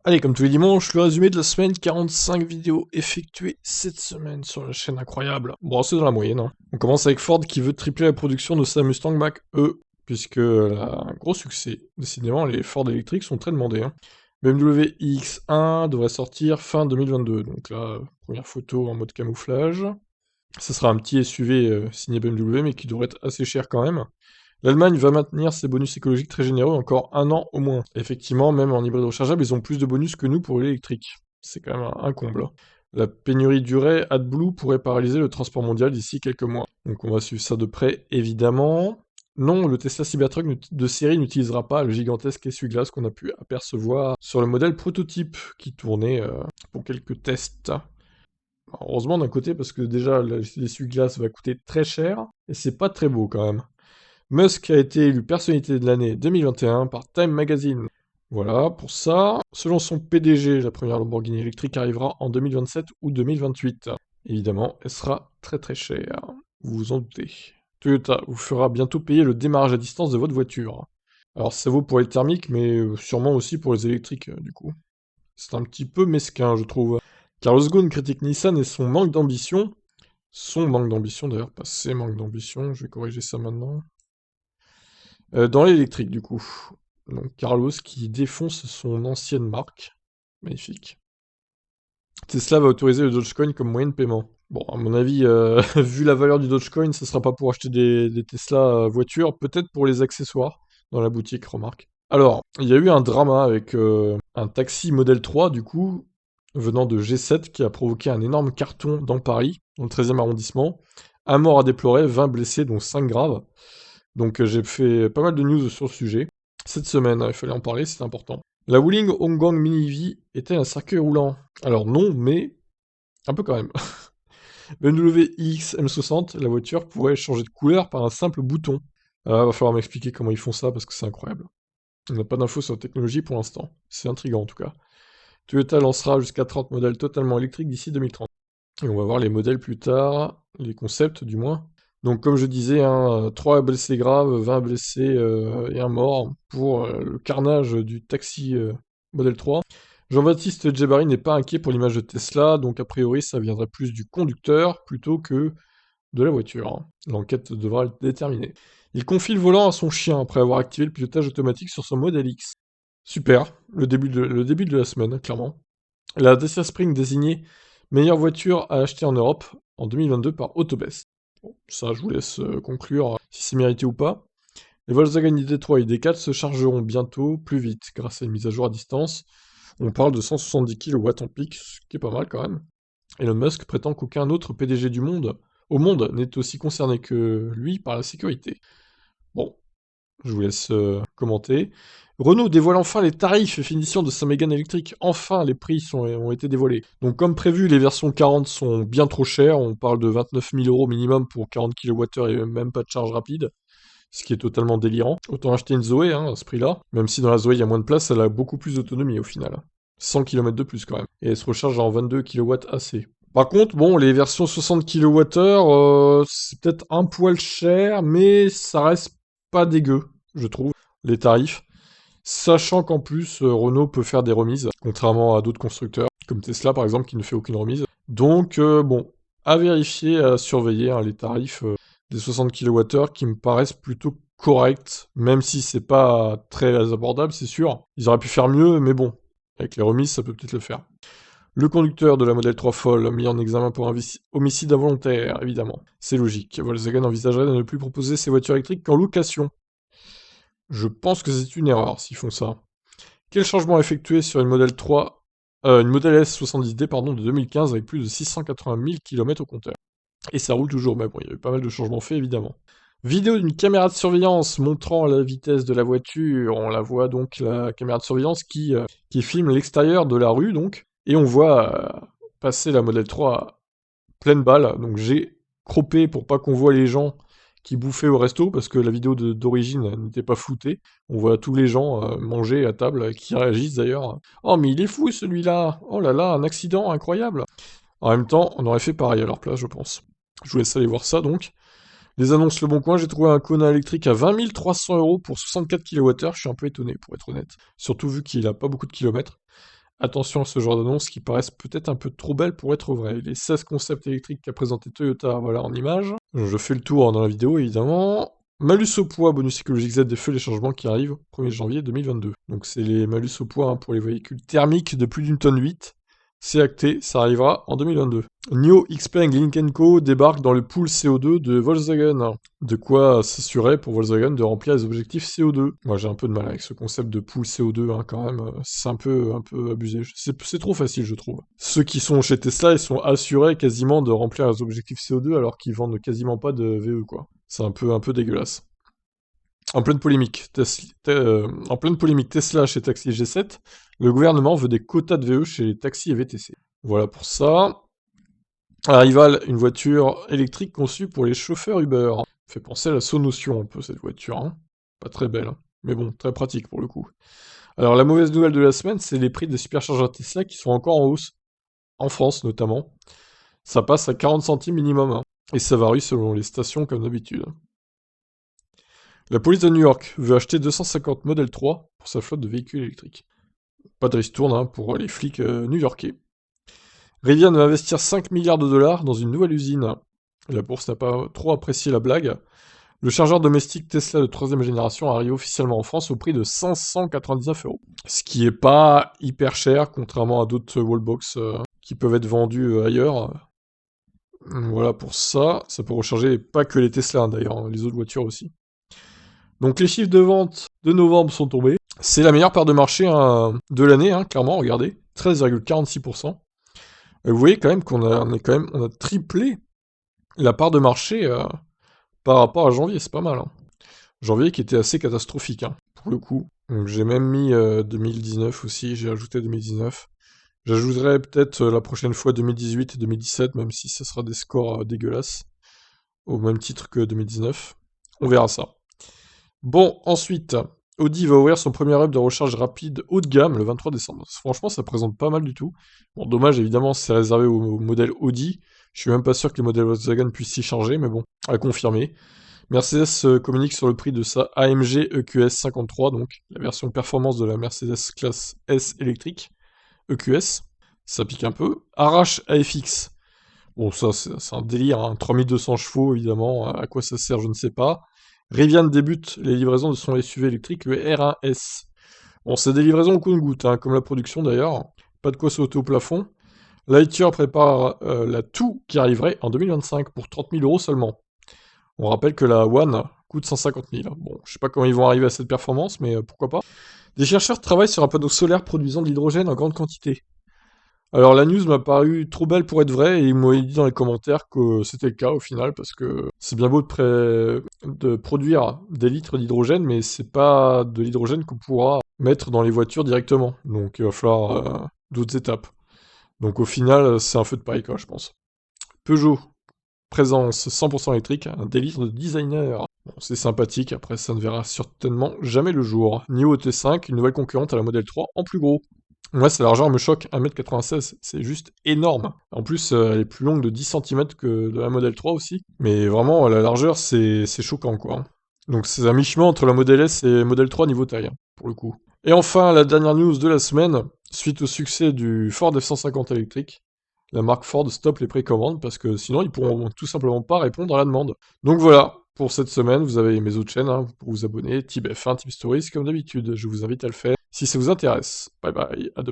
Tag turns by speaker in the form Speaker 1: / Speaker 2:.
Speaker 1: Allez, comme tous les dimanches, le résumé de la semaine, 45 vidéos effectuées cette semaine sur la chaîne incroyable. Bon, c'est dans la moyenne, hein. On commence avec Ford qui veut tripler la production de sa Mustang Mach-E, puisque elle a un gros succès. Décidément, les Ford électriques sont très demandés, hein. BMW iX1 devrait sortir fin 2022, donc là, première photo en mode camouflage. Ce sera un petit SUV signé BMW, mais qui devrait être assez cher quand même. L'Allemagne va maintenir ses bonus écologiques très généreux encore un an au moins. Effectivement, même en hybride rechargeable, ils ont plus de bonus que nous pour l'électrique. C'est quand même un comble, hein. La pénurie durée AdBlue pourrait paralyser le transport mondial d'ici quelques mois. Donc on va suivre ça de près, évidemment. Non, le Tesla Cybertruck de série n'utilisera pas le gigantesque essuie-glace qu'on a pu apercevoir sur le modèle prototype qui tournait pour quelques tests. Alors, heureusement d'un côté parce que déjà l'essuie-glace va coûter très cher et c'est pas très beau quand même. Musk a été élu personnalité de l'année 2021 par Time Magazine. Voilà, pour ça, selon son PDG, la première Lamborghini électrique arrivera en 2027 ou 2028. Évidemment, elle sera très très chère, vous vous en doutez. Toyota vous fera bientôt payer le démarrage à distance de votre voiture. Alors ça vaut pour les thermiques, mais sûrement aussi pour les électriques, du coup. C'est un petit peu mesquin, je trouve. Carlos Ghosn critique Nissan et son manque d'ambition. Son manque d'ambition, d'ailleurs, pas ses manques d'ambition, je vais corriger ça maintenant. Dans l'électrique, du coup. Donc Carlos qui défonce son ancienne marque. Magnifique. Tesla va autoriser le Dogecoin comme moyen de paiement. Bon, à mon avis, vu la valeur du Dogecoin, ce sera pas pour acheter des Tesla voitures, peut-être pour les accessoires dans la boutique, remarque. Alors, il y a eu un drama avec un taxi Model 3, du coup, venant de G7, qui a provoqué un énorme carton dans Paris, dans le 13e arrondissement. Un mort à déplorer, 20 blessés, dont 5 graves. Donc j'ai fait pas mal de news sur le sujet. Cette semaine, il fallait en parler, c'est important. La Wuling Honggang Mini V était un cercueil roulant. Alors non, mais un peu quand même. BMW iX M60, la voiture pourrait changer de couleur par un simple bouton. Va falloir m'expliquer comment ils font ça parce que c'est incroyable. On n'a pas d'infos sur la technologie pour l'instant. C'est intriguant en tout cas. Toyota lancera jusqu'à 30 modèles totalement électriques d'ici 2030. Et on va voir les modèles plus tard, les concepts du moins. Donc comme je disais, hein, 3 blessés graves, 20 blessés et un mort pour le carnage du taxi Model 3. Jean-Baptiste Djebari n'est pas inquiet pour l'image de Tesla, donc a priori ça viendrait plus du conducteur plutôt que de la voiture, hein. L'enquête devra le déterminer. Il confie le volant à son chien après avoir activé le pilotage automatique sur son Model X. Super, le début de la semaine, clairement. La Dacia Spring désignée meilleure voiture à acheter en Europe en 2022 par Autobest. Bon, ça, je vous laisse conclure si c'est mérité ou pas. Les Volkswagen ID3 et ID4 se chargeront bientôt plus vite grâce à une mise à jour à distance. On parle de 170 kW en pic, ce qui est pas mal quand même. Elon Musk prétend qu'aucun autre PDG au monde n'est aussi concerné que lui par la sécurité. Bon, je vous laisse commenter. Renault dévoile enfin les tarifs et finitions de sa Mégane électrique. Enfin, les prix ont été dévoilés. Donc, comme prévu, les versions 40 sont bien trop chères. On parle de 29 000 € minimum pour 40 kWh et même pas de charge rapide, ce qui est totalement délirant. Autant acheter une Zoé à ce prix-là. Même si dans la Zoé il y a moins de place, elle a beaucoup plus d'autonomie au final. 100 km de plus quand même. Et elle se recharge en 22 kW AC. Par contre, bon, les versions 60 kWh, c'est peut-être un poil cher, mais ça reste pas dégueu, je trouve, les tarifs. Sachant qu'en plus, Renault peut faire des remises, contrairement à d'autres constructeurs, comme Tesla par exemple, qui ne fait aucune remise. Donc, bon, à vérifier, à surveiller, hein, les tarifs des 60 kWh qui me paraissent plutôt corrects, même si c'est pas très abordable, c'est sûr. Ils auraient pu faire mieux, mais bon, avec les remises, ça peut peut-être le faire. Le conducteur de la Model 3 Foll mis en examen pour homicide involontaire, évidemment. C'est logique. Volkswagen envisagerait de ne plus proposer ses voitures électriques qu'en location. Je pense que c'est une erreur s'ils font ça. Quel changement effectué sur une Model 3, une Model S70D pardon, de 2015 avec plus de 680 000 km au compteur. Et ça roule toujours, mais bon, il y a eu pas mal de changements faits évidemment. Vidéo d'une caméra de surveillance montrant la vitesse de la voiture. On la voit donc, la caméra de surveillance qui filme l'extérieur de la rue donc. Et on voit passer la Model 3 à pleine balle. Donc j'ai croppé pour pas qu'on voit les gens qui bouffaient au resto, parce que la vidéo d'origine n'était pas floutée. On voit tous les gens manger à table, qui réagissent d'ailleurs. Oh mais il est fou celui-là. Oh là là, un accident incroyable. En même temps, on aurait fait pareil à leur place, je pense. Je vous laisse aller voir ça donc. Les annonces Le Bon Coin, j'ai trouvé un Kona électrique à 20 300 € pour 64 kWh. Je suis un peu étonné, pour être honnête. Surtout vu qu'il a pas beaucoup de kilomètres. attention à ce genre d'annonces qui paraissent peut-être un peu trop belles pour être vraies. Les 16 concepts électriques qu'a présenté Toyota, voilà en image. Je fais le tour dans la vidéo évidemment. Malus au poids, bonus écologique Z des feux, les changements qui arrivent 1er janvier 2022. Donc c'est les malus au poids pour les véhicules thermiques de plus d'une tonne 8. C'est acté, ça arrivera en 2022. NIO, XPeng, Lynk & Co débarquent dans le pool CO2 de Volkswagen. De quoi s'assurer pour Volkswagen de remplir les objectifs CO2. Moi j'ai un peu de mal avec ce concept de pool CO2 quand même, c'est un peu abusé. C'est trop facile je trouve. Ceux qui sont chez Tesla, ils sont assurés quasiment de remplir les objectifs CO2 alors qu'ils vendent quasiment pas de VE quoi. C'est un peu dégueulasse. En pleine polémique, Tesla chez Taxi G7, le gouvernement veut des quotas de VE chez les taxis et VTC. Voilà pour ça. Arrival, une voiture électrique conçue pour les chauffeurs Uber. Fait penser à la Sonotion un peu cette voiture, hein. Pas très belle, hein. Mais bon, très pratique pour le coup. Alors la mauvaise nouvelle de la semaine, c'est les prix des superchargeurs Tesla qui sont encore en hausse, en France notamment. Ça passe à 40 centimes minimum, hein. Et ça varie selon les stations comme d'habitude. La police de New York veut acheter 250 Model 3 pour sa flotte de véhicules électriques. Pas de ristourne hein, pour les flics new-yorkais. Rivian va investir 5 milliards de dollars dans une nouvelle usine. La bourse n'a pas trop apprécié la blague. Le chargeur domestique Tesla de 3ème génération arrive officiellement en France au prix de 599 €. Ce qui est pas hyper cher, contrairement à d'autres wallbox qui peuvent être vendus ailleurs. Voilà pour ça. Ça peut recharger pas que les Tesla hein, d'ailleurs, hein, les autres voitures aussi. Donc les chiffres de vente de novembre sont tombés. C'est la meilleure part de marché hein, de l'année, hein, clairement, regardez. 13,46%. Vous voyez quand même qu'on a triplé la part de marché par rapport à janvier, c'est pas mal. Hein. Janvier qui était assez catastrophique, hein, pour le coup. Donc j'ai même mis 2019 aussi, j'ai ajouté 2019. J'ajouterai peut-être la prochaine fois 2018 et 2017, même si ce sera des scores dégueulasses, au même titre que 2019. On verra ça. Bon, ensuite, Audi va ouvrir son premier hub de recharge rapide haut de gamme le 23 décembre. Franchement, ça présente pas mal du tout. Bon, dommage, évidemment, c'est réservé au modèle Audi. Je suis même pas sûr que les modèles Volkswagen puissent s'y charger, mais bon, à confirmer. Mercedes communique sur le prix de sa AMG EQS 53, donc la version performance de la Mercedes classe S électrique. EQS, ça pique un peu. Arrache AFX. Bon, ça, c'est un délire, hein. 3200 chevaux, évidemment. À quoi ça sert, je ne sais pas. Rivian débute les livraisons de son SUV électrique, le R1S. Bon, c'est des livraisons au compte-gouttes, hein, comme la production d'ailleurs. Pas de quoi sauter au plafond. Lightyear prépare la Two qui arriverait en 2025 pour 30 000 € seulement. On rappelle que la One coûte 150 000. Bon, je sais pas comment ils vont arriver à cette performance, mais pourquoi pas. Des chercheurs travaillent sur un panneau solaire produisant de l'hydrogène en grande quantité. Alors la news m'a paru trop belle pour être vraie, et ils m'ont dit dans les commentaires que c'était le cas au final, parce que c'est bien beau de produire des litres d'hydrogène, mais c'est pas de l'hydrogène qu'on pourra mettre dans les voitures directement. Donc il va falloir d'autres étapes. Donc au final, c'est un feu de paille, quoi, je pense. Peugeot, présence 100% électrique, un délire de designer. Bon, c'est sympathique, après ça ne verra certainement jamais le jour. NIO T5, une nouvelle concurrente à la Model 3 en plus gros. Moi, sa largeur me choque, 1m96, c'est juste énorme. En plus, elle est plus longue de 10 cm que de la Model 3 aussi. Mais vraiment, la largeur, c'est choquant, quoi. Donc c'est un mi-chemin entre la Model S et Model 3 niveau taille, hein, pour le coup. Et enfin, la dernière news de la semaine, suite au succès du Ford F-150 électrique, la marque Ford stoppe les précommandes parce que sinon ils pourront tout simplement pas répondre à la demande. Donc voilà, pour cette semaine, vous avez mes autres chaînes, hein, pour vous abonner, Type F1, Type Stories, comme d'habitude. Je vous invite à le faire si ça vous intéresse. Bye bye, à demain.